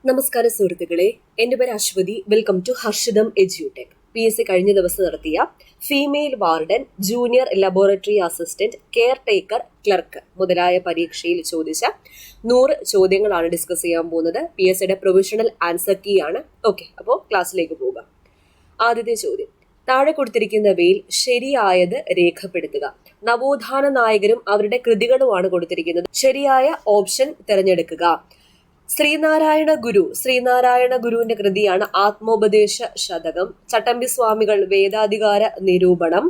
നമസ്കാരം സുഹൃത്തുക്കളെ, എൻ്റെ പേര് Aswathi. Welcome to Harshitham Edutech. PSC കഴിഞ്ഞ ദിവസം നടത്തിയ female warden, junior laboratory assistant, caretaker, clerk മുതലായ പരീക്ഷയിൽ ചോദിച്ച 100 ചോദ്യങ്ങളാണ് ഡിസ്കസ് ചെയ്യാൻ പോകുന്നത്. PSCയുടെ പ്രൊവിഷണൽ ആൻസർ കീ ആണ്. ഓക്കെ, അപ്പോൾ ക്ലാസ്സിലേക്ക് പോകാം. ആദ്യത്തെ ചോദ്യം, താഴെ കൊടുത്തിരിക്കുന്നവയിൽ ശരിയായത് രേഖപ്പെടുത്തുക. നവോത്ഥാന നായകരും അവരുടെ കൃതികളുമാണ് കൊടുത്തിരിക്കുന്നത്. ശരിയായ ഓപ്ഷൻ തിരഞ്ഞെടുക്കുക. ശ്രീനാരായണ ഗുരുവിന്റെ കൃതിയാണ് ആത്മോപദേശ ശതകം. ചട്ടമ്പി സ്വാമികൾ വേദാധികാര നിരൂപണം.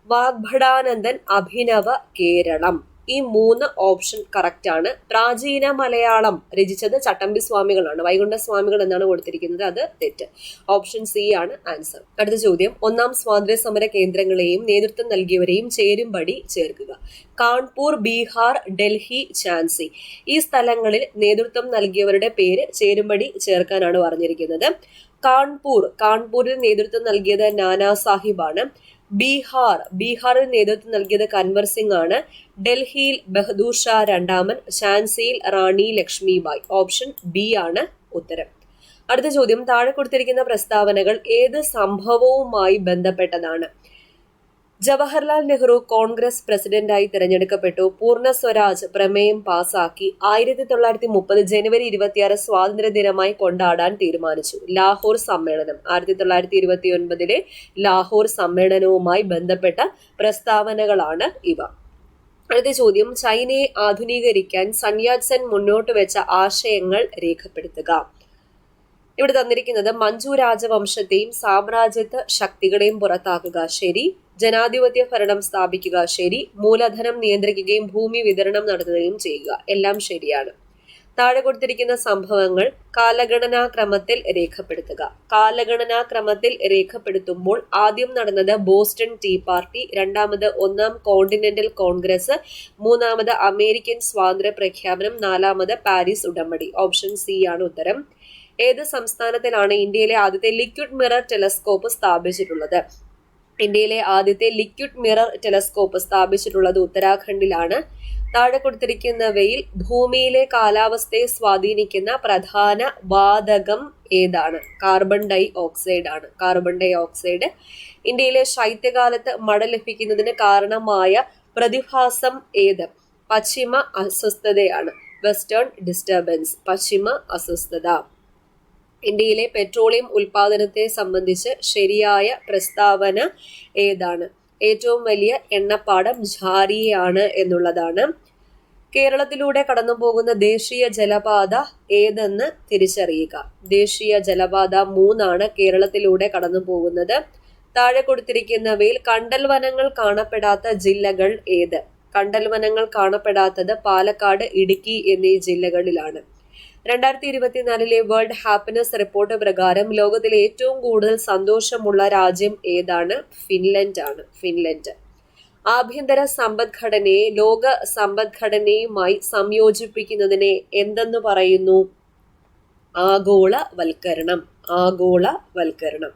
വാഗ്ഭടാനന്ദൻ അഭിനവ കേരളം. ഈ 3 ഓപ്ഷൻ കറക്റ്റ് ആണ്. പ്രാചീന മലയാളം രചിച്ചത് ചട്ടമ്പി സ്വാമികളാണ്. വൈകുണ്ഠ സ്വാമികൾ എന്നാണ് കൊടുത്തിരിക്കുന്നത്, അത് തെറ്റ്. ഓപ്ഷൻ സി ആണ് ആൻസർ. അടുത്ത ചോദ്യം, ഒന്നാം സ്വാതന്ത്ര്യ സമര കേന്ദ്രങ്ങളെയും നേതൃത്വം നൽകിയവരെയും ചേരുംപടി ചേർക്കുക. കാൺപൂർ, ബീഹാർ, ഡൽഹി, ഝാൻസി. ഈ സ്ഥലങ്ങളിൽ നേതൃത്വം നൽകിയവരുടെ പേര് ചേരുംപടി ചേർക്കാനാണ് പറഞ്ഞിരിക്കുന്നത്. കാൺപൂരിൽ നേതൃത്വം നൽകിയത് നാനാ സാഹിബാണ്. ബീഹാറിൽ നേതൃത്വം നൽകിയത് കൻവർ സിംഗ് ആണ്. ഡൽഹിയിൽ ബഹദൂർ ഷാ രണ്ടാമൻ. ഝാൻസിയിൽ റാണി ലക്ഷ്മിബായി. ഓപ്ഷൻ ബി ആണ് ഉത്തരം. അടുത്ത ചോദ്യം, താഴെ കൊടുത്തിരിക്കുന്ന പ്രസ്താവനകൾ ഏത് സംഭവവുമായി ബന്ധപ്പെട്ടതാണ്? ജവഹർലാൽ നെഹ്റു കോൺഗ്രസ് പ്രസിഡന്റായി തിരഞ്ഞെടുക്കപ്പെട്ടു. പൂർണ്ണ സ്വരാജ് പ്രമേയം പാസാക്കി. 1930 ജനുവരി 26 സ്വാതന്ത്ര്യ ദിനമായി കൊണ്ടാടാൻ തീരുമാനിച്ചു. ലാഹോർ സമ്മേളനം. 1929 ലാഹോർ സമ്മേളനവുമായി ബന്ധപ്പെട്ട പ്രസ്താവനകളാണ് ഇവ. അടുത്ത ചോദ്യം, ചൈനയെ ആധുനീകരിക്കാൻ സൺയാറ്റ്സെൻ മുന്നോട്ട് വെച്ച ആശയങ്ങൾ രേഖപ്പെടുത്തുക. ഇവിടെ തന്നിരിക്കുന്നത് മഞ്ജു രാജവംശത്തെയും സാമ്രാജ്യത്വ ശക്തികളെയും പുറത്താക്കുക, ശരി. ജനാധിപത്യ ഭരണം സ്ഥാപിക്കുക, ശരി. മൂലധനം നിയന്ത്രിക്കുകയും ഭൂമി വിതരണം നടത്തുകയും ചെയ്യുക, എല്ലാം ശരിയാണ്. താഴെ കൊടുത്തിരിക്കുന്ന സംഭവങ്ങൾ കാലഗണനാക്രമത്തിൽ രേഖപ്പെടുത്തുക. കാലഗണനാക്രമത്തിൽ രേഖപ്പെടുത്തുമ്പോൾ ആദ്യം നടന്നത് ബോസ്റ്റൺ ടീ പാർട്ടി, രണ്ടാമത് ഒന്നാം കോണ്ടിനെന്റൽ കോൺഗ്രസ്, മൂന്നാമത് അമേരിക്കൻ സ്വാതന്ത്ര്യ പ്രഖ്യാപനം, നാലാമത് പാരീസ് ഉടമ്പടി. ഓപ്ഷൻ സി ആണ് ഉത്തരം. ഏത് സംസ്ഥാനത്തിലാണ് ഇന്ത്യയിലെ ആദ്യത്തെ ലിക്വിഡ് മിറർ ടെലസ്കോപ്പ് സ്ഥാപിച്ചിട്ടുള്ളത്? ഇന്ത്യയിലെ ആദ്യത്തെ ലിക്വിഡ് മിറർ ടെലസ്കോപ്പ് സ്ഥാപിച്ചിട്ടുള്ളത് ഉത്തരാഖണ്ഡിലാണ്. താഴെ കൊടുത്തിരിക്കുന്നവയിൽ ഭൂമിയിലെ കാലാവസ്ഥയെ സ്വാധീനിക്കുന്ന പ്രധാന വാതകം ഏതാണ്? കാർബൺ ഡൈ ഓക്സൈഡ് ആണ്. Carbon dioxide. ഇന്ത്യയിലെ ശൈത്യകാലത്ത് മഴ ലഭിക്കുന്നതിന് കാരണമായ പ്രതിഭാസം ഏത്? പശ്ചിമ അസ്വസ്ഥതയാണ്. Western disturbance. പശ്ചിമ അസ്വസ്ഥത. ഇന്ത്യയിലെ പെട്രോളിയം ഉൽപാദനത്തെ സംബന്ധിച്ച് ശരിയായ പ്രസ്താവന ഏതാണ്? ഏറ്റവും വലിയ എണ്ണപ്പാടം ഝാരിയാണ് എന്നുള്ളതാണ്. കേരളത്തിലൂടെ കടന്നുപോകുന്ന ദേശീയ ജലപാത ഏതെന്ന് തിരിച്ചറിയുക. ദേശീയ ജലപാത 3 ആണ് കേരളത്തിലൂടെ കടന്നു പോകുന്നത്. താഴെ കൊടുത്തിരിക്കുന്നവയിൽ കണ്ടൽ വനങ്ങൾ കാണപ്പെടാത്ത ജില്ലകൾ ഏത്? കണ്ടൽ വനങ്ങൾ കാണപ്പെടാത്തത് പാലക്കാട്, ഇടുക്കി എന്നീ ജില്ലകളിലാണ്. 2024 വേൾഡ് ഹാപ്പിനെസ് റിപ്പോർട്ട് പ്രകാരം ലോകത്തിലെ ഏറ്റവും കൂടുതൽ സന്തോഷമുള്ള രാജ്യം ഏതാണ്? ഫിൻലൻഡ് ആണ്. ഫിൻലൻഡ്. ആഭ്യന്തര സമ്പദ്ഘടനയെ ലോക സമ്പദ്ഘടനയുമായി സംയോജിപ്പിക്കുന്നതിനെ എന്തെന്ന് പറയുന്നു? ആഗോളവൽക്കരണം. ആഗോളവൽക്കരണം.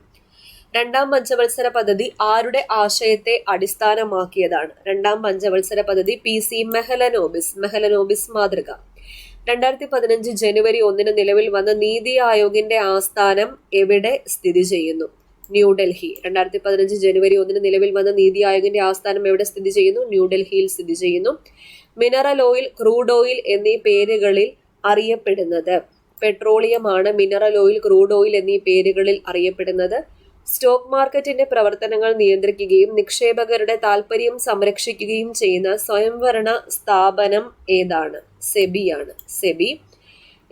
രണ്ടാം പഞ്ചവത്സര പദ്ധതി ആരുടെ ആശയത്തെ അടിസ്ഥാനമാക്കിയതാണ്? രണ്ടാം പഞ്ചവത്സര പദ്ധതി PC മെഹലനോബിസ് മാതൃക. 2015 ജനുവരി 1 നിലവിൽ വന്ന നീതി ആയോഗിന്റെ ആസ്ഥാനം എവിടെ സ്ഥിതി ചെയ്യുന്നു? ന്യൂഡൽഹി. 2015 ജനുവരി 1 നിലവിൽ വന്ന നീതി ആയോഗിന്റെ ആസ്ഥാനം എവിടെ സ്ഥിതി ചെയ്യുന്നു? ന്യൂഡൽഹിയിൽ സ്ഥിതി ചെയ്യുന്നു. മിനറൽ ഓയിൽ, ക്രൂഡ് ഓയിൽ എന്നീ പേരുകളിൽ അറിയപ്പെടുന്നത്? പെട്രോളിയമാണ് മിനറൽ ഓയിൽ, ക്രൂഡ് ഓയിൽ എന്നീ പേരുകളിൽ അറിയപ്പെടുന്നത്. സ്റ്റോക്ക് മാർക്കറ്റിന്റെ പ്രവർത്തനങ്ങൾ നിയന്ത്രിക്കുകയും നിക്ഷേപകരുടെ താൽപര്യം സംരക്ഷിക്കുകയും ചെയ്യുന്ന സ്വയംഭരണ സ്ഥാപനം ഏതാണ്? സെബിയാണ്. സെബി.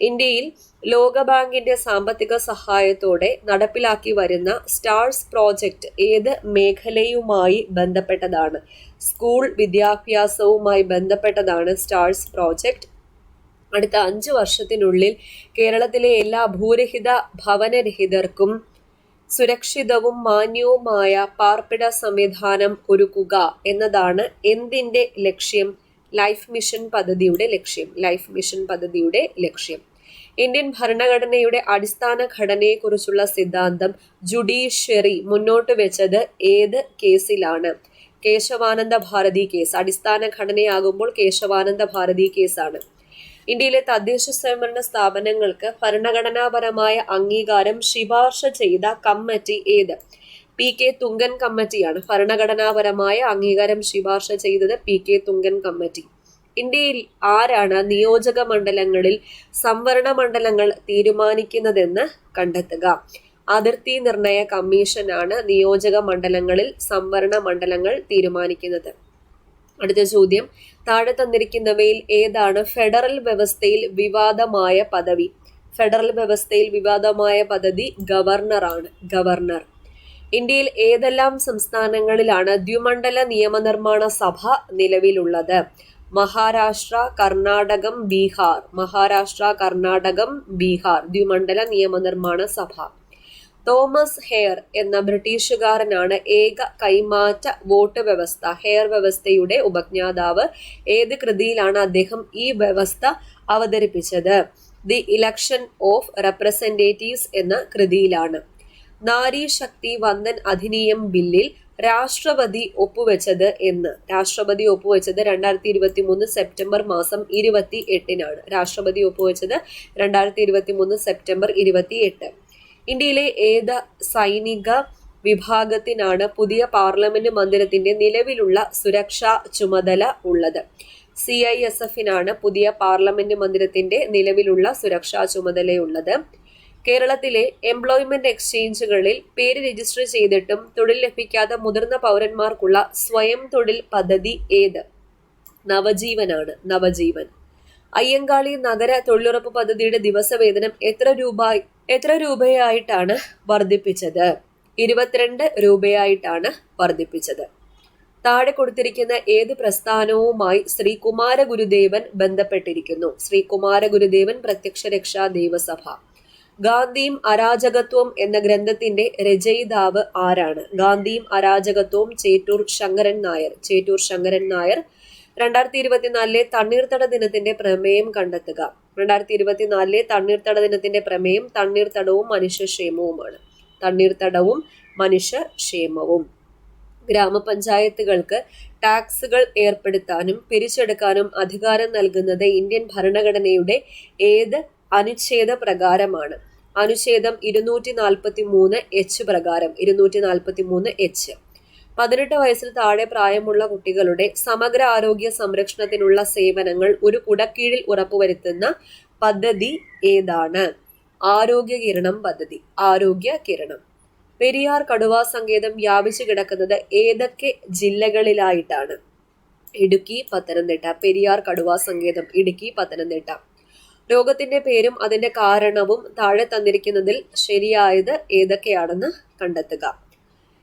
ഇന്ത്യയിൽ ലോകബാങ്കിന്റെ സാമ്പത്തിക സഹായത്തോടെ നടപ്പിലാക്കി വരുന്ന സ്റ്റാർസ് പ്രോജക്റ്റ് ഏത് മേഖലയുമായി ബന്ധപ്പെട്ടതാണ്? സ്കൂൾ വിദ്യാഭ്യാസവുമായി ബന്ധപ്പെട്ടതാണ് സ്റ്റാർസ് പ്രോജക്റ്റ്. അടുത്ത 5 വർഷത്തിനുള്ളിൽ കേരളത്തിലെ എല്ലാ ഭൂരഹിത ഭവനരഹിതർക്കും സുരക്ഷിതവും മാന്യവുമായ പാർപ്പിട സംവിധാനം ഒരുക്കുക എന്നതാണ് എന്തിന്റെ ലക്ഷ്യം? ലൈഫ് മിഷൻ പദ്ധതിയുടെ ലക്ഷ്യം. ലൈഫ് മിഷൻ പദ്ധതിയുടെ ലക്ഷ്യം. ഇന്ത്യൻ ഭരണഘടനയുടെ അടിസ്ഥാന ഘടനയെക്കുറിച്ചുള്ള സിദ്ധാന്തം ജുഡീഷ്യറി മുന്നോട്ട് വെച്ചത് ഏത് കേസിലാണ്? കേശവാനന്ദ ഭാരതി കേസ്. അടിസ്ഥാന ഘടനയാകുമ്പോൾ കേശവാനന്ദ ഭാരതി കേസാണ്. ഇന്ത്യയിലെ തദ്ദേശ സ്വയംഭരണ സ്ഥാപനങ്ങൾക്ക് ഭരണഘടനാപരമായ അംഗീകാരം ശുപാർശ ചെയ്ത കമ്മിറ്റി ഏത്? പി.കെ. തുങ്കൻ കമ്മിറ്റിയാണ് ഭരണഘടനാപരമായ അംഗീകാരം ശുപാർശ ചെയ്തത്. പി.കെ. തുങ്കൻ കമ്മിറ്റി. ഇന്ത്യയിൽ ആരാണ് നിയോജക മണ്ഡലങ്ങളിൽ സംവരണ മണ്ഡലങ്ങൾ തീരുമാനിക്കുന്നതെന്ന് കണ്ടെത്തുക? അതിർത്തി നിർണയ കമ്മീഷനാണ് നിയോജക മണ്ഡലങ്ങളിൽ സംവരണ മണ്ഡലങ്ങൾ തീരുമാനിക്കുന്നത്. അടുത്ത ചോദ്യം, താഴെ തന്നിരിക്കുന്നവയിൽ ഏതാണ് ഫെഡറൽ വ്യവസ്ഥയിൽ വിവാദമായ പദവി? ഫെഡറൽ വ്യവസ്ഥയിൽ വിവാദമായ പദവി ഗവർണറാണ്. ഗവർണർ. ഇന്ത്യയിൽ ഏതെല്ലാം സംസ്ഥാനങ്ങളിലാണ് ദ്വിമണ്ഡല നിയമനിർമ്മാണ സഭ നിലവിലുള്ളത്? മഹാരാഷ്ട്ര, കർണാടകം, ബീഹാർ. മഹാരാഷ്ട്ര, കർണാടകം, ബീഹാർ ദ്വിമണ്ഡല നിയമനിർമ്മാണ സഭ. തോമസ് ഹെയർ എന്ന ബ്രിട്ടീഷുകാരനാണ് ഏക കൈമാറ്റ വോട്ട് വ്യവസ്ഥ, ഹെയർ വ്യവസ്ഥയുടെ ഉപജ്ഞാതാവ്. ഏത് കൃതിയിലാണ് അദ്ദേഹം ഈ വ്യവസ്ഥ അവതരിപ്പിച്ചത്? ദി ഇലക്ഷൻ ഓഫ് റെപ്രസെന്റേറ്റീവ്സ് എന്ന കൃതിയിലാണ്. നാരി ശക്തി വന്ദൻ അധിനിയം ബില്ലിൽ രാഷ്ട്രപതി ഒപ്പുവെച്ചത് എന്ന്? രാഷ്ട്രപതി ഒപ്പുവെച്ചത് 2023 സെപ്റ്റംബർ മാസം 28-നാണ്. രാഷ്ട്രപതി ഒപ്പുവെച്ചത് 2023 സെപ്റ്റംബർ 28. ഇന്ത്യയിലെ ഏത് സൈനിക വിഭാഗത്തിനാണ് പുതിയ പാർലമെന്റ് മന്ദിരത്തിന്റെ നിലവിലുള്ള സുരക്ഷാ ചുമതല ഉള്ളത്? CISFനാണ് പുതിയ പാർലമെന്റ് മന്ദിരത്തിന്റെ നിലവിലുള്ള സുരക്ഷാ ചുമതലയുള്ളത്. കേരളത്തിലെ എംപ്ലോയ്മെന്റ് എക്സ്ചേഞ്ചുകളിൽ പേര് രജിസ്റ്റർ ചെയ്തിട്ടും തൊഴിൽ ലഭിക്കാത്ത മുതിർന്ന പൗരന്മാർക്കുള്ള സ്വയം തൊഴിൽ പദ്ധതി ഏത്? നവജീവനാണ്. നവജീവൻ. അയ്യങ്കാളി നഗര തൊഴിലുറപ്പ് പദ്ധതിയുടെ ദിവസവേതനം എത്ര രൂപയായിട്ടാണ് വർദ്ധിപ്പിച്ചത്? 22 രൂപയായിട്ടാണ് വർദ്ധിപ്പിച്ചത്. താഴെ കൊടുത്തിരിക്കുന്ന ഏത് പ്രസ്ഥാനവുമായി ശ്രീ കുമാര ഗുരുദേവൻ ബന്ധപ്പെട്ടിരിക്കുന്നു? ശ്രീ കുമാര ഗുരുദേവൻ പ്രത്യക്ഷ രക്ഷാ ദേവസഭ. ഗാന്ധിയും അരാജകത്വം എന്ന ഗ്രന്ഥത്തിന്റെ രചയിതാവ് ആരാണ്? ഗാന്ധിയും അരാജകത്വവും ചേറ്റൂർ ശങ്കരൻ നായർ. ചേറ്റൂർ ശങ്കരൻ നായർ. 2024 തണ്ണീർത്തട ദിനത്തിന്റെ പ്രമേയം കണ്ടെത്തുക. 2024 തണ്ണീർത്തട ദിനത്തിന്റെ പ്രമേയം തണ്ണീർത്തടവും മനുഷ്യക്ഷേമവുമാണ്. തണ്ണീർത്തടവും മനുഷ്യക്ഷേമവും. ഗ്രാമപഞ്ചായത്തുകൾക്ക് ടാക്സുകൾ ഏർപ്പെടുത്താനും പിരിച്ചെടുക്കാനും അധികാരം നൽകുന്നത് ഇന്ത്യൻ ഭരണഘടനയുടെ ഏത് അനുച്ഛേദ പ്രകാരമാണ്? അനുച്ഛേദം 243H പ്രകാരം. 243H. 18 വയസ്സിൽ താഴെ പ്രായമുള്ള കുട്ടികളുടെ സമഗ്ര ആരോഗ്യ സംരക്ഷണത്തിനുള്ള സേവനങ്ങൾ ഒരു കുടക്കീഴിൽ ഉറപ്പുവരുത്തുന്ന പദ്ധതി ഏതാണ്? ആരോഗ്യ കിരണം പദ്ധതി. ആരോഗ്യ കിരണം. പെരിയാർ കടുവാ സങ്കേതം വ്യാപിച്ചു കിടക്കുന്നത് ഏതൊക്കെ ജില്ലകളിലായിട്ടാണ്? ഇടുക്കി, പത്തനംതിട്ട. പെരിയാർ കടുവാ സങ്കേതം ഇടുക്കി, പത്തനംതിട്ട. രോഗത്തിന്റെ പേരും അതിന്റെ കാരണവും താഴെ തന്നിരിക്കുന്നതിൽ ശരിയായത് ഏതൊക്കെയാണെന്ന് കണ്ടെത്തുക.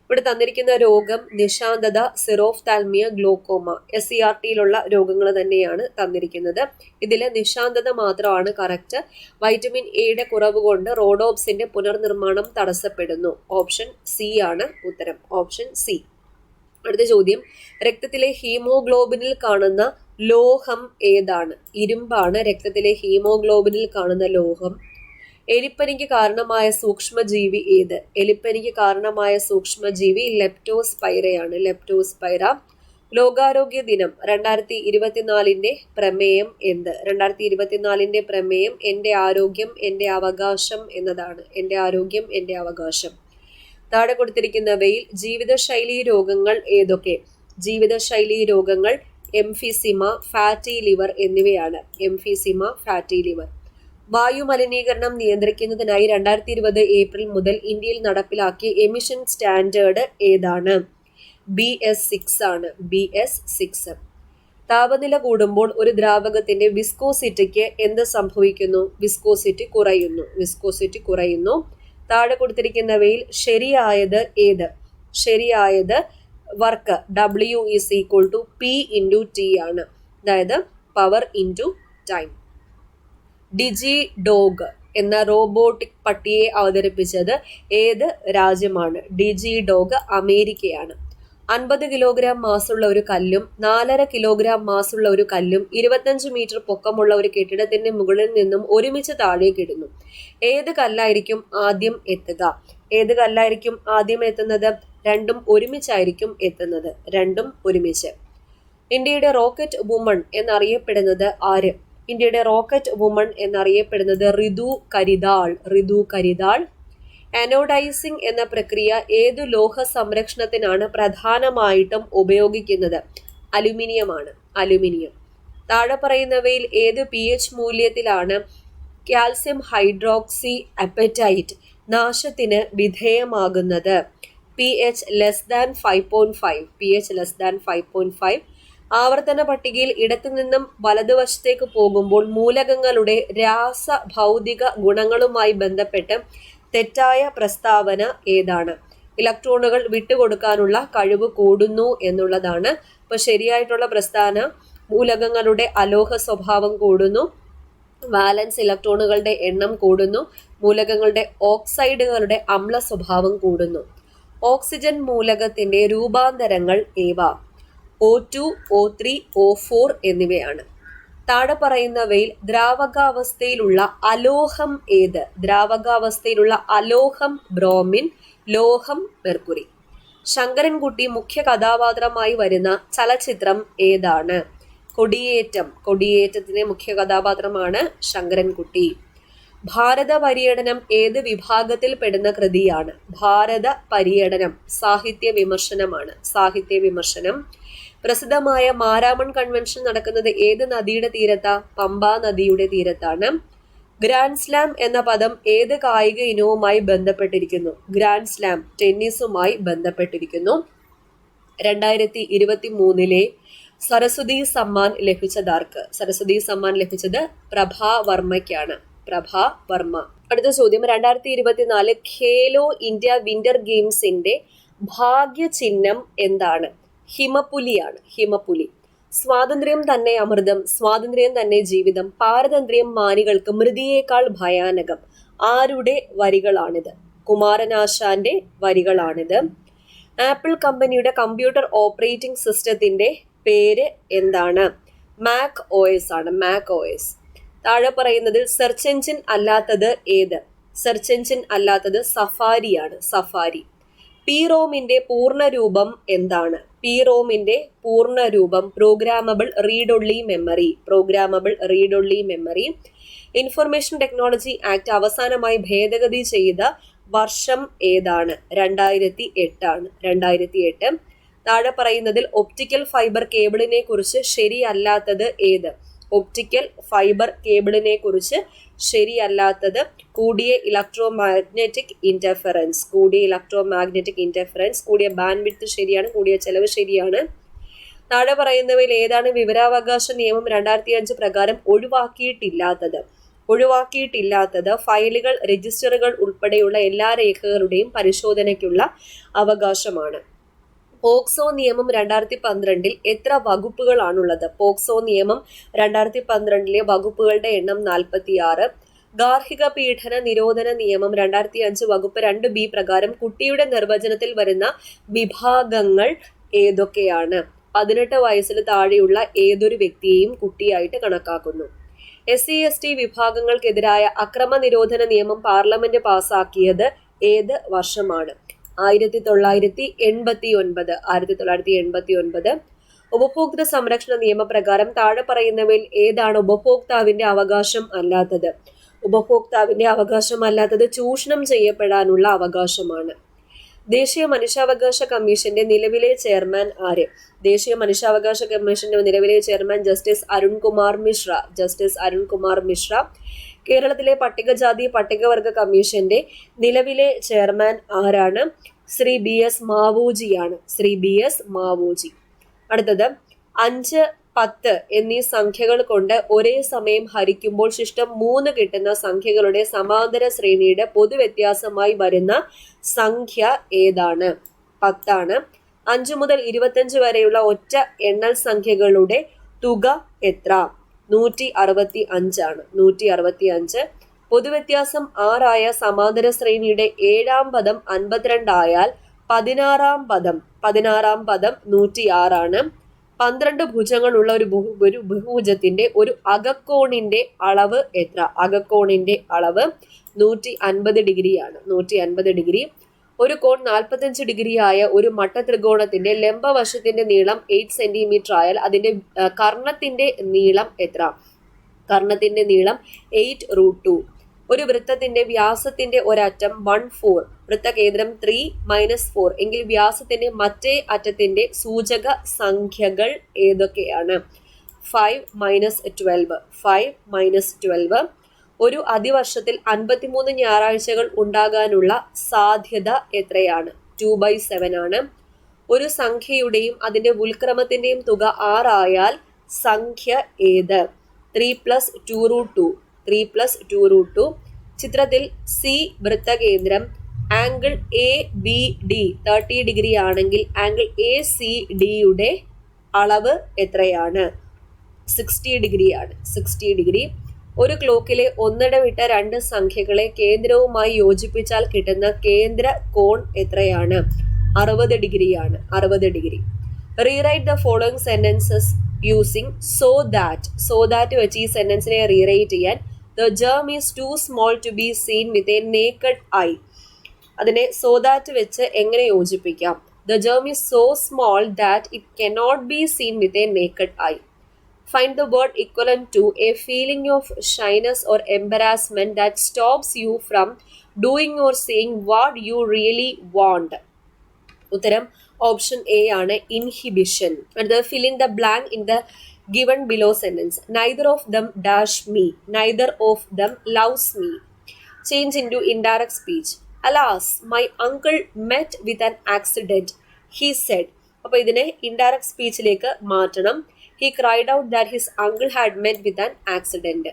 ഇവിടെ തന്നിരിക്കുന്ന രോഗം നിശാന്തത, സിറോഫ്താൽമിയ, ഗ്ലോക്കോമ. SCERTയിലുള്ള രോഗങ്ങൾ തന്നെയാണ് തന്നിരിക്കുന്നത്. ഇതിൽ നിശാന്തത മാത്രമാണ് കറക്റ്റ്. വൈറ്റമിൻ എയുടെ കുറവ് കൊണ്ട് റോഡോപ്സിന്റെ പുനർനിർമ്മാണം തടസ്സപ്പെടുന്നു. ഓപ്ഷൻ സി ആണ് ഉത്തരം. Option C. അടുത്ത ചോദ്യം, രക്തത്തിലെ ഹീമോഗ്ലോബിനിൽ കാണുന്ന ലോഹം ഏതാണ്? ഇരുമ്പാണ് രക്തത്തിലെ ഹീമോഗ്ലോബിനിൽ കാണുന്ന ലോഹം. എലിപ്പനിക്ക് കാരണമായ സൂക്ഷ്മജീവി ഏത്? എലിപ്പനിക്ക് കാരണമായ സൂക്ഷ്മജീവി ലെപ്റ്റോസ്പൈറയാണ്. ലെപ്റ്റോസ്പൈറ. ലോകാരോഗ്യ ദിനം 2024 പ്രമേയം എന്ത്? 2024 പ്രമേയം എന്റെ ആരോഗ്യം എന്റെ അവകാശം എന്നതാണ്. എന്റെ ആരോഗ്യം എന്റെ അവകാശം. താഴെ കൊടുത്തിരിക്കുന്നവയിൽ ജീവിതശൈലീ രോഗങ്ങൾ ഏതൊക്കെ? ജീവിതശൈലീ രോഗങ്ങൾ എംഫിസിമ, ഫാറ്റി ലിവർ എന്നിവയാണ്. Emphysema, fatty liver. വായു മലിനീകരണം നിയന്ത്രിക്കുന്നതിനായി 2020 ഏപ്രിൽ മുതൽ ഇന്ത്യയിൽ നടപ്പിലാക്കിയ എമിഷൻ സ്റ്റാൻഡേർഡ് ഏതാണ്? BS6 ആണ്. BS6. താപനില കൂടുമ്പോൾ ഒരു ദ്രാവകത്തിന്റെ വിസ്കോസിറ്റിക്ക് എന്ത് സംഭവിക്കുന്നു? വിസ്കോസിറ്റി കുറയുന്നു. വിസ്കോസിറ്റി കുറയുന്നു. താഴെ കൊടുത്തിരിക്കുന്നവയിൽ ശരിയായത് ഏത്? ശരിയായത് വർക്ക് W = P/T ആണ്. അതായത് പവർ ഇൻറ്റു ടൈം. ഡിജി ഡോഗ് എന്ന റോബോട്ടിക് പട്ടിയെ അവതരിപ്പിച്ചത് ഏത് രാജ്യമാണ്? ഡിജി ഡോഗ് അമേരിക്കയാണ്. 50 കിലോഗ്രാം മാസുള്ള ഒരു കല്ലും 4.5 കിലോഗ്രാം മാസുള്ള ഒരു കല്ലും 25 മീറ്റർ പൊക്കമുള്ള ഒരു കെട്ടിടത്തിന്റെ മുകളിൽ നിന്നും ഒരുമിച്ച് താഴേക്ക് ഇടുന്നു. ഏത് കല്ലായിരിക്കും ആദ്യം എത്തുക? ഏത് കല്ലായിരിക്കും ആദ്യം എത്തുന്നത്? രണ്ടും ഒരുമിച്ചായിരിക്കും എത്തുന്നത്. രണ്ടും ഒരുമിച്ച്. ഇന്ത്യയുടെ റോക്കറ്റ് വുമൺ എന്നറിയപ്പെടുന്നത് ആര്? ഇന്ത്യയുടെ റോക്കറ്റ് വുമൺ എന്നറിയപ്പെടുന്നത് ഋതു കരിതാൾ. അനോഡൈസിംഗ് എന്ന പ്രക്രിയ ഏതു ലോഹ സംരക്ഷണത്തിനാണ് പ്രധാനമായിട്ടും ഉപയോഗിക്കുന്നത്? അലുമിനിയം. താഴെ പറയുന്നവയിൽ ഏത് pH മൂല്യത്തിലാണ് കാൽസ്യം ഹൈഡ്രോക്സി അപ്പറ്റൈറ്റ് നാശത്തിന് വിധേയമാകുന്നത്? pH less than 5.5. ആവർത്തന പട്ടികയിൽ ഇടത്തുനിന്നും വലതുവശത്തേക്ക് പോകുമ്പോൾ മൂലകങ്ങളുടെ രാസഭൗതിക ഗുണങ്ങളുമായി ബന്ധപ്പെട്ട് തെറ്റായ പ്രസ്താവന ഏതാണ്? ഇലക്ട്രോണുകൾ വിട്ടുകൊടുക്കാനുള്ള കഴിവ് കൂടുന്നു എന്നുള്ളതാണ്. അപ്പൊ ശരിയായിട്ടുള്ള പ്രസ്താവന മൂലകങ്ങളുടെ അലോഹ സ്വഭാവം കൂടുന്നു, വാലൻസ് ഇലക്ട്രോണുകളുടെ എണ്ണം കൂടുന്നു, മൂലകങ്ങളുടെ ഓക്സൈഡുകളുടെ അമ്ല സ്വഭാവം കൂടുന്നു. ഓക്സിജൻ മൂലകത്തിന്റെ രൂപാന്തരങ്ങൾ ഏവ? O2, O3, O4 എന്നിവയാണ്. താഴെ പറയുന്നവയിൽ ദ്രാവകാവസ്ഥയിലുള്ള അലോഹം ഏത്? ദ്രാവകാവസ്ഥയിലുള്ള അലോഹം ബ്രോമിൻ, ലോഹം മെർക്കുറി. ശങ്കരൻകുട്ടി മുഖ്യ കഥാപാത്രമായി വരുന്ന ചലച്ചിത്രം ഏതാണ്? കൊടിയേറ്റത്തിന്റെ മുഖ്യ കഥാപാത്രമാണ് ശങ്കരൻകുട്ടി. ഭാരത പര്യടനം ഏത് വിഭാഗത്തിൽ പെടുന്ന കൃതിയാണ്? ഭാരത പര്യടനം സാഹിത്യ വിമർശനം. പ്രസിദ്ധമായ മാരാമൺ കൺവെൻഷൻ നടക്കുന്നത് ഏത് നദിയുടെ തീരത്താ? പമ്പാ നദിയുടെ തീരത്താണ്. ഗ്രാൻഡ് സ്ലാം എന്ന പദം ഏത് കായിക ഇനവുമായി ബന്ധപ്പെട്ടിരിക്കുന്നു? ഗ്രാൻഡ് സ്ലാം ടെന്നീസുമായി ബന്ധപ്പെട്ടിരിക്കുന്നു. 2023 സരസ്വതി സമ്മാൻ ലഭിച്ചതാർക്ക്? സരസ്വതി സമ്മാൻ ലഭിച്ചത് പ്രഭാ വർമ്മയ്ക്കാണ്. അടുത്ത ചോദ്യം, 2024 ഖേലോ ഇന്ത്യ വിന്റർ ഗെയിംസിന്റെ ഭാഗ്യചിഹ്നം എന്താണ്? ഹിമപ്പുലി. സ്വാതന്ത്ര്യം തന്നെ അമൃതം, സ്വാതന്ത്ര്യം തന്നെ ജീവിതം, പാരതന്ത്ര്യം മാനികൾക്ക് മൃതിയേക്കാൾ ഭയാനകം. ആരുടെ വരികളാണിത്? കുമാരനാശാന്റെ വരികളാണിത്. ആപ്പിൾ കമ്പനിയുടെ കമ്പ്യൂട്ടർ ഓപ്പറേറ്റിംഗ് സിസ്റ്റത്തിന്റെ പേര് എന്താണ്? മാക് OS ആണ്. താഴെ പറയുന്നതിൽ സെർച്ച് എഞ്ചിൻ അല്ലാത്തത് ഏത്? സെർച്ച് എഞ്ചിൻ അല്ലാത്തത് സഫാരി. PROMന്റെ പൂർണ്ണരൂപം എന്താണ്? PROMന്റെ പൂർണ്ണരൂപം programmable read only memory. Information technology act അവസാനമായി ഭേദഗതി ചെയ്ത വർഷം ഏതാണ്? 2008. താഴെ പറയുന്നതിൽ ഒപ്റ്റിക്കൽ ഫൈബർ കേബിളിനെ കുറിച്ച് ശരിയല്ലാത്തത് ഏത്? ഒപ്റ്റിക്കൽ ഫൈബർ കേബിളിനെ കുറിച്ച് ശരിയല്ലാത്തത് കൂടിയ ഇലക്ട്രോ മാഗ്നറ്റിക് ഇന്റർഫെറൻസ്. കൂടിയ ബാൻഡ്വിഡ്ത്ത് ശരിയാണ്, കൂടിയ ചെലവ് ശരിയാണ്. താഴെ പറയുന്നവയിൽ ഏതാണ് വിവരാവകാശ നിയമം 2005 പ്രകാരം ഒഴിവാക്കിയിട്ടില്ലാത്തത്? ഫയലുകൾ, രജിസ്റ്ററുകൾ ഉൾപ്പെടെയുള്ള എല്ലാ രേഖകളുടെയും പരിശോധനയ്ക്കുള്ള അവകാശമാണ്. പോക്സോ നിയമം 2012 എത്ര വകുപ്പുകളാണുള്ളത്? പോക്സോ നിയമം 2012 വകുപ്പുകളുടെ എണ്ണം 46. ഗാർഹിക പീഡന നിരോധന നിയമം 2005 വകുപ്പ് 2B പ്രകാരം കുട്ടിയുടെ നിർവചനത്തിൽ വരുന്ന വിഭാഗങ്ങൾ ഏതൊക്കെയാണ്? 18 വയസ്സിന് താഴെയുള്ള ഏതൊരു വ്യക്തിയെയും കുട്ടിയായിട്ട് കണക്കാക്കുന്നു. SC/ST വിഭാഗങ്ങൾക്കെതിരായ അക്രമ നിരോധന നിയമം പാർലമെന്റ് പാസാക്കിയത് ഏത് വർഷമാണ്? 1989. ഉപഭോക്തൃ സംരക്ഷണ നിയമപ്രകാരം താഴെ പറയുന്നവയിൽ ഏതാണ് ഉപഭോക്താവിന്റെ അവകാശം അല്ലാത്തത്? ഉപഭോക്താവിന്റെ അവകാശം അല്ലാത്തത് ചൂഷണം ചെയ്യപ്പെടാനുള്ള അവകാശമാണ്. ദേശീയ മനുഷ്യാവകാശ കമ്മീഷന്റെ നിലവിലെ ചെയർമാൻ ആര്? ദേശീയ മനുഷ്യാവകാശ കമ്മീഷന്റെ നിലവിലെ ചെയർമാൻ ജസ്റ്റിസ് അരുൺകുമാർ മിശ്ര. കേരളത്തിലെ പട്ടികജാതി പട്ടികവർഗ കമ്മീഷന്റെ നിലവിലെ ചെയർമാൻ ആരാണ്? ശ്രീ BS മാവൂജി. അടുത്തത് 5, 10 എന്നീ സംഖ്യകൾ കൊണ്ട് ഒരേ സമയം ഹരിക്കുമ്പോൾ ശിഷ്ടം 3 കിട്ടുന്ന സംഖ്യകളുടെ സമാന്തര ശ്രേണിയുടെ പൊതുവ്യത്യാസമായി വരുന്ന സംഖ്യ ഏതാണ്? 10 ആണ്. 5 മുതൽ 25 വരെയുള്ള ഒറ്റ എണ്ണൽ സംഖ്യകളുടെ തുക എത്ര? 165 ആണ്. 165. പൊതുവ്യത്യാസം 6 ആയ സമാന്തര ശ്രേണിയുടെ 7ാം പദം 52 ആയാൽ 16ാം പദം 106 ആണ്. 12 ഭുജങ്ങളുള്ള ഒരു ബഹുഭുജത്തിന്റെ ഒരു അകക്കോണിന്റെ അളവ് എത്ര? അകക്കോണിന്റെ അളവ് 150 ഡിഗ്രിയാണ്. 150 ഡിഗ്രി. ഒരു കോൺ 45 ഡിഗ്രി ആയ ഒരു മട്ടത്രികോണത്തിന്റെ ലംബവശത്തിന്റെ നീളം 8 സെന്റിമീറ്റർ ആയാൽ അതിന്റെ കർണത്തിന്റെ നീളം എത്ര? കർണത്തിന്റെ നീളം 8√2. ഒരു വൃത്തത്തിന്റെ വ്യാസത്തിന്റെ ഒരറ്റം 1/4, വൃത്തകേന്ദ്രം 3-4 എങ്കിൽ വ്യാസത്തിന്റെ മറ്റേ അറ്റത്തിന്റെ സൂചക സംഖ്യകൾ ഏതൊക്കെയാണ്? 5-12. 5-12. ഒരു അതിവർഷത്തിൽ 53 ഞായറാഴ്ചകൾ ഉണ്ടാകാനുള്ള സാധ്യത എത്രയാണ്? 2/7 ആണ്. ഒരു സംഖ്യയുടെയും അതിന്റെ ഉൽക്രമത്തിന്റെയും തുക 6 ആയാൽ സംഖ്യ ഏത്? 3+2√2. 3+2√2. ചിത്രത്തിൽ സി വൃത്തകേന്ദ്രം angle A B D 30 degree ആണെങ്കിൽ ആംഗിൾ എ സി ഡിയുടെ അളവ് എത്രയാണ്? 60 ഡിഗ്രിയാണ്. 60 ഡിഗ്രി. ഒരു ക്ലോക്കിലെ ഒന്നിടവിട്ട 2 സംഖ്യകളെ കേന്ദ്രവുമായി യോജിപ്പിച്ചാൽ കിട്ടുന്ന കേന്ദ്ര കോൺ എത്രയാണ്? 60 ഡിഗ്രിയാണ്. 60 degree. Rewrite the following sentences using so that വെച്ച് ഈ സെന്റൻസിനെ റീറൈറ്റ് ചെയ്യാൻ. The germ is too small to be seen with a naked eye. അതിനെ so that വെച്ച് എങ്ങനെ യോജിപ്പിക്കാം? The germ is so small that it cannot be seen with a naked eye. Find the word equivalent to a feeling of shyness or embarrassment that stops you from doing or saying what you really want. ഉത്തരം option A ആണ്, inhibition. അടുത്തത് fill in the blank in the given below sentence. Neither of them dash me. Neither of them loves me. Change into indirect speech. Alas, my uncle met with an accident, he said. അപ്പോൾ ഇതിനെ indirect സ്പീച്ചിലേക്ക് മാറ്റണം. He cried out that his uncle had met with an accident.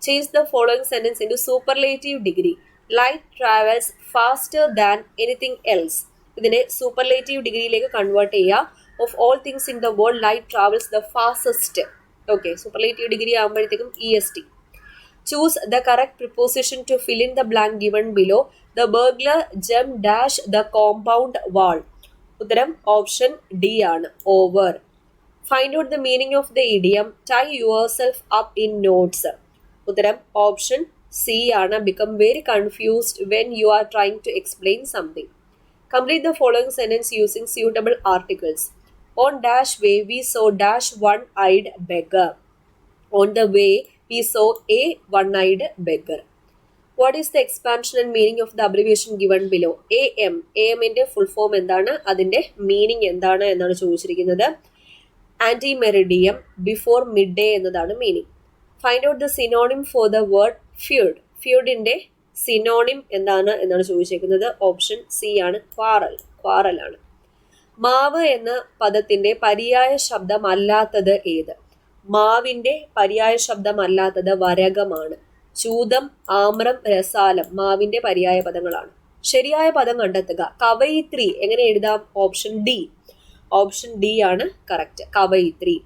Change the following sentence into superlative degree. Light travels faster than anything else. ഇതിനെ superlative ഡിഗ്രിയിലേക്ക് convert ചെയ്യുക. Of all things in the world, light travels the fastest. Okay, superlative degree ആകുമ്പോഴത്തേക്കും EST. Choose the correct preposition to fill in the blank given below. The burglar jumped dash the compound wall. ഉത്തരം option D ആണ്, over. Find out the meaning of the idiom tie yourself up in knots. ഉത്തരം option C ആണ്, become very confused when you are trying to explain something. Complete the following sentence using suitable articles. On dash way we saw dash one-eyed beggar. On the way we saw a one-eyed beggar. What is the expansion and meaning of the abbreviation given below? AM. AMന്റെ full form എന്താണ്? അതിന്റെ meaning എന്താണ് എന്നാണ് ചോദിച്ചിരിക്കുന്നത്. Ante meridiem before mid day എന്നതാണ് meaning. Find out the synonym for the word feud. ഫ്യൂഡിന്റെ synonym എന്താണ് എന്നാണ് ചോദിച്ചിരിക്കുന്നത്. ഓപ്ഷൻ സി ആണ്, ക്വാറൽ ആണ്. മാവ് എന്ന പദത്തിന്റെ പര്യായ ശബ്ദമല്ലാത്തത് ഏത്? മാവിന്റെ പര്യായ ശബ്ദമല്ലാത്തത് വരകമാണ്. ചൂതം, ആമ്രം, രസാലം മാവിന്റെ പര്യായ പദങ്ങളാണ്. ശരിയായ പദം കണ്ടെത്തുക. കവയിത്രി എങ്ങനെ എഴുതാം? Option D. ഓപ്ഷൻ ഡി ആണ് കറക്റ്റ്, കവയിത്രി.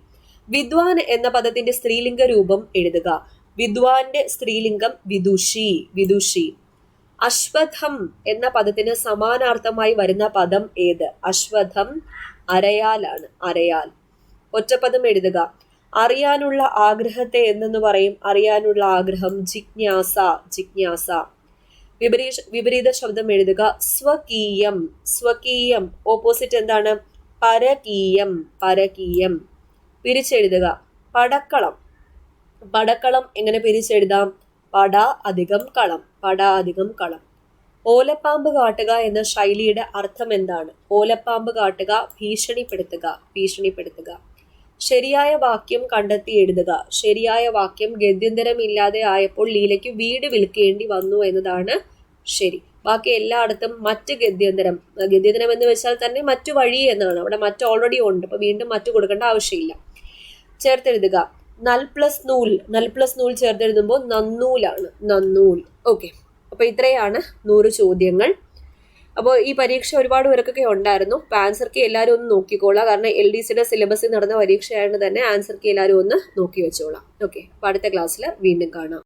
വിദ്വാൻ എന്ന പദത്തിന്റെ സ്ത്രീലിംഗ രൂപം എഴുതുക. വിദ്വാന്റെ സ്ത്രീലിംഗം വിദുഷി. അശ്വത്ഥം എന്ന പദത്തിന് സമാനാർത്ഥമായി വരുന്ന പദം ഏത്? അശ്വത്ഥം അരയാലാണ്, അരയാൽ. ഒറ്റപ്പദം എഴുതുക. അറിയാനുള്ള ആഗ്രഹത്തെ എന്തെന്ന് പറയും? അറിയാനുള്ള ആഗ്രഹം ജിജ്ഞാസ. വിപരീത ശബ്ദം എഴുതുക. സ്വകീയം. ഓപ്പോസിറ്റ് എന്താണ്? പരകീയം. പിരിച്ചെഴുതുക. പടക്കളം എങ്ങനെ പിരിച്ചെഴുതാം? പട അധികം കളം. ഓലപ്പാമ്പ് കാട്ടുക എന്ന ശൈലിയുടെ അർത്ഥം എന്താണ്? ഓലപ്പാമ്പ് കാട്ടുക, ഭീഷണിപ്പെടുത്തുക. ശരിയായ വാക്യം കണ്ടെത്തി എഴുതുക. ശരിയായ വാക്യം ഗദ്യന്തരമില്ലാതെ ആയപ്പോൾ ലീലയ്ക്ക് വീട് വിൽക്കേണ്ടി വന്നു എന്നതാണ് ശരി. ബാക്കി എല്ലായിടത്തും മറ്റ് ഗദ്യന്തരം എന്ന് വെച്ചാൽ തന്നെ മറ്റു വഴി എന്നാണ്. അവിടെ മറ്റ് ഓൾറെഡി ഉണ്ട്, അപ്പൊ വീണ്ടും മറ്റു കൊടുക്കേണ്ട ആവശ്യമില്ല. ചേർത്തെഴുതുക. നൽ പ്ലസ് നൂൽ ചേർത്തെഴുതുമ്പോൾ നന്നൂൽ. ഓക്കെ, അപ്പൊ ഇത്രയാണ് 100 ചോദ്യങ്ങൾ. അപ്പോൾ ഈ പരീക്ഷ ഒരുപാട് പേർക്കൊക്കെ ഉണ്ടായിരുന്നു. അപ്പോൾ ആൻസർ കീ എല്ലാവരും ഒന്ന് നോക്കിക്കോളാം. കാരണം LDCയുടെ സിലബസിൽ നടന്ന പരീക്ഷയായതുകൊണ്ട് തന്നെ ആൻസർ കീ എല്ലാവരും ഒന്ന് നോക്കി വെച്ചോളാം. ഓക്കെ, അപ്പോൾ അടുത്ത ക്ലാസ്സിൽ വീണ്ടും കാണാം.